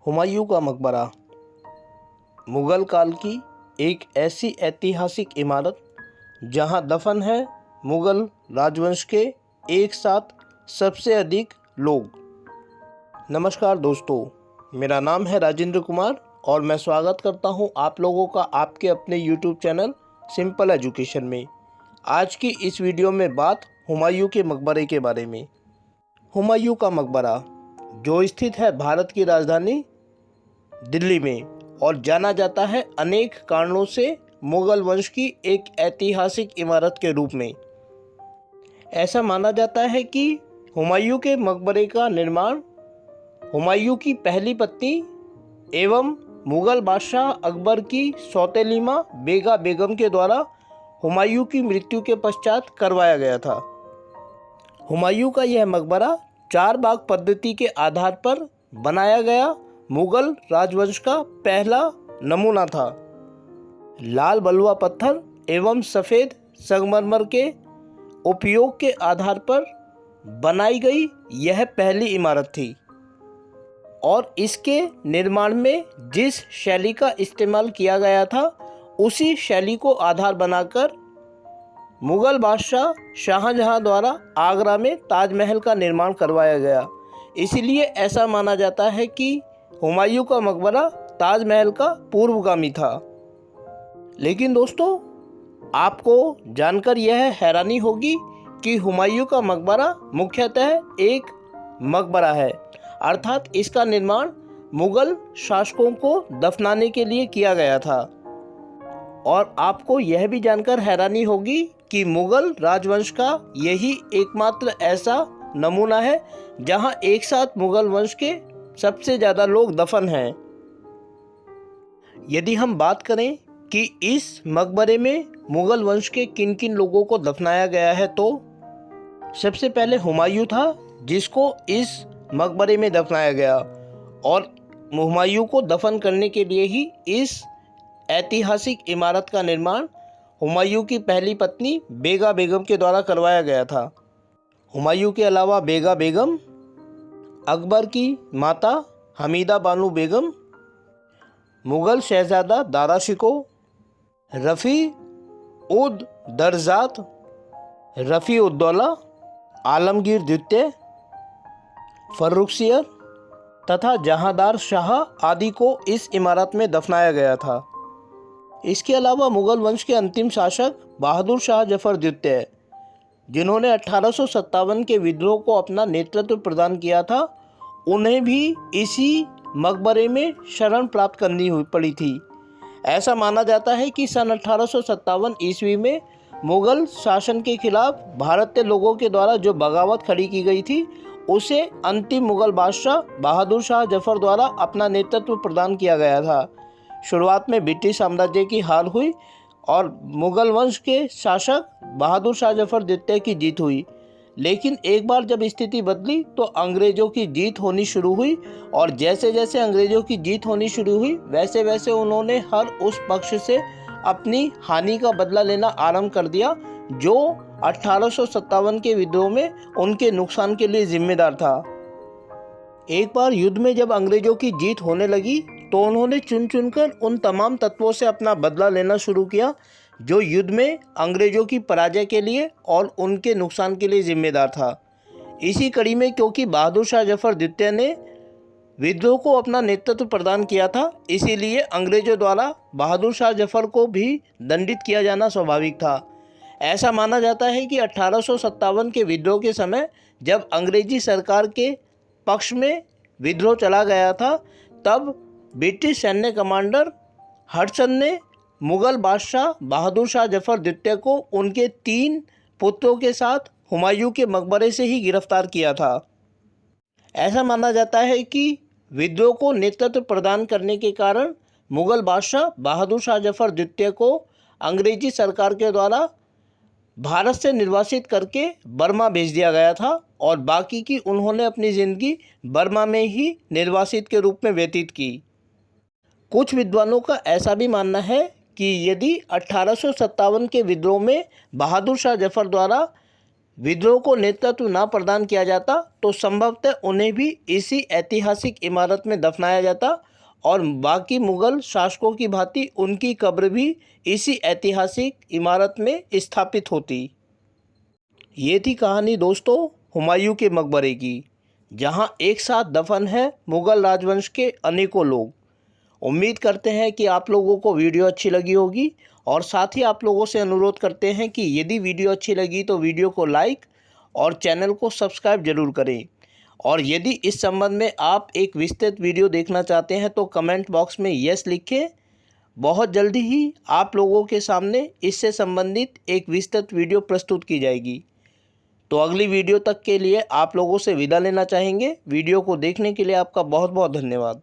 हुमायूं का मकबरा मुग़ल काल की एक ऐसी ऐतिहासिक इमारत जहां दफन है मुग़ल राजवंश के एक साथ सबसे अधिक लोग। नमस्कार दोस्तों, मेरा नाम है राजेंद्र कुमार और मैं स्वागत करता हूं आप लोगों का आपके अपने यूट्यूब चैनल सिंपल एजुकेशन में। आज की इस वीडियो में बात हुमायूं के मकबरे के बारे में। हुमायूं का मकबरा जो स्थित है भारत की राजधानी दिल्ली में और जाना जाता है अनेक कारणों से मुग़ल वंश की एक ऐतिहासिक इमारत के रूप में। ऐसा माना जाता है कि हुमायूं के मकबरे का निर्माण हुमायूं की पहली पत्नी एवं मुग़ल बादशाह अकबर की सौतेली मां बेगा बेगम के द्वारा हुमायूं की मृत्यु के पश्चात करवाया गया था। हुमायूं का यह मकबरा 4 बाग पद्धति के आधार पर बनाया गया मुग़ल राजवंश का पहला नमूना था। लाल बलुआ पत्थर एवं सफ़ेद संगमरमर के उपयोग के आधार पर बनाई गई यह पहली इमारत थी और इसके निर्माण में जिस शैली का इस्तेमाल किया गया था उसी शैली को आधार बनाकर मुग़ल बादशाह शाहजहां द्वारा आगरा में ताजमहल का निर्माण करवाया गया। इसलिए ऐसा माना जाता है कि हुमायूं का मकबरा ताजमहल का पूर्वगामी था। लेकिन दोस्तों, आपको जानकर यह हैरानी होगी कि हुमायूं का मकबरा मुख्यतः एक मकबरा है, अर्थात इसका निर्माण मुग़ल शासकों को दफनाने के लिए किया गया था। और आपको यह भी जानकर हैरानी होगी कि मुग़ल राजवंश का यही एकमात्र ऐसा नमूना है जहां एक साथ मुग़ल वंश के सबसे ज़्यादा लोग दफन हैं। यदि हम बात करें कि इस मकबरे में मुग़ल वंश के किन किन लोगों को दफनाया गया है, तो सबसे पहले हुमायूं था जिसको इस मकबरे में दफनाया गया और हुमायूं को दफन करने के लिए ही इस ऐतिहासिक इमारत का निर्माण हुमायूं की पहली पत्नी बेगा बेगम के द्वारा करवाया गया था। हुमायूं के अलावा बेगा बेगम, अकबर की माता हमीदा बानो बेगम, मुग़ल शहज़ादा दारा शिकोह, रफ़ी उद दरजात, रफ़ी उद्दौला, आलमगीर द्वितीय, फर्रुखसियर तथा जहांदार शाह आदि को इस इमारत में दफनाया गया था। इसके अलावा मुग़ल वंश के अंतिम शासक बहादुर शाह जफ़र द्वितीय, जिन्होंने 1857 के विद्रोह को अपना नेतृत्व प्रदान किया था, उन्हें भी इसी मकबरे में शरण प्राप्त करनी पड़ी थी। ऐसा माना जाता है कि सन 1857 ईस्वी में मुग़ल शासन के खिलाफ भारतीय लोगों के द्वारा जो बगावत खड़ी की गई थी उसे अंतिम मुग़ल बादशाह बहादुर शाह जफ़र द्वारा अपना नेतृत्व प्रदान किया गया था। शुरुआत में ब्रिटिश साम्राज्य की हार हुई और मुग़ल वंश के शासक बहादुर शाह जफ़र द्वितीय की जीत हुई। लेकिन एक बार जब स्थिति बदली तो अंग्रेज़ों की जीत होनी शुरू हुई और जैसे जैसे अंग्रेज़ों की जीत होनी शुरू हुई वैसे वैसे उन्होंने हर उस पक्ष से अपनी हानि का बदला लेना आरंभ कर दिया जो 1857 के विद्रोह में उनके नुकसान के लिए जिम्मेदार था। एक बार युद्ध में जब अंग्रेज़ों की जीत होने लगी तो उन्होंने चुन चुनकर उन तमाम तत्वों से अपना बदला लेना शुरू किया जो युद्ध में अंग्रेज़ों की पराजय के लिए और उनके नुकसान के लिए जिम्मेदार था। इसी कड़ी में क्योंकि बहादुर शाह जफ़र द्वितीय ने विद्रोह को अपना नेतृत्व प्रदान किया था, इसीलिए अंग्रेज़ों द्वारा बहादुर शाह जफ़र को भी दंडित किया जाना स्वाभाविक था। ऐसा माना जाता है कि 1857 के विद्रोह के समय जब अंग्रेज़ी सरकार के पक्ष में विद्रोह चला गया था, तब ब्रिटिश सैन्य कमांडर हडसन ने मुग़ल बादशाह बहादुर शाह जफ़र द्वितीय को उनके 3 पुत्रों के साथ हुमायूं के मकबरे से ही गिरफ्तार किया था। ऐसा माना जाता है कि विद्रोह को नेतृत्व प्रदान करने के कारण मुग़ल बादशाह बहादुर शाह जफ़र द्वितीय को अंग्रेज़ी सरकार के द्वारा भारत से निर्वासित करके बर्मा भेज दिया गया था और बाकी की उन्होंने अपनी ज़िंदगी बर्मा में ही निर्वासित के रूप में व्यतीत की। कुछ विद्वानों का ऐसा भी मानना है कि यदि 1857 के विद्रोह में बहादुर शाह जफ़र द्वारा विद्रोह को नेतृत्व न प्रदान किया जाता तो संभवतः उन्हें भी इसी ऐतिहासिक इमारत में दफनाया जाता और बाकी मुगल शासकों की भांति उनकी कब्र भी इसी ऐतिहासिक इमारत में स्थापित होती। ये थी कहानी दोस्तों हुमायूं के मकबरे की, जहां एक साथ दफन है मुगल राजवंश के अनेकों लोग। उम्मीद करते हैं कि आप लोगों को वीडियो अच्छी लगी होगी और साथ ही आप लोगों से अनुरोध करते हैं कि यदि वीडियो अच्छी लगी तो वीडियो को लाइक और चैनल को सब्सक्राइब जरूर करें। और यदि इस संबंध में आप एक विस्तृत वीडियो देखना चाहते हैं तो कमेंट बॉक्स में यस लिखें। बहुत जल्दी ही आप लोगों के सामने इससे संबंधित एक विस्तृत वीडियो प्रस्तुत की जाएगी। तो अगली वीडियो तक के लिए आप लोगों से विदा लेना चाहेंगे। वीडियो को देखने के लिए आपका बहुत बहुत धन्यवाद।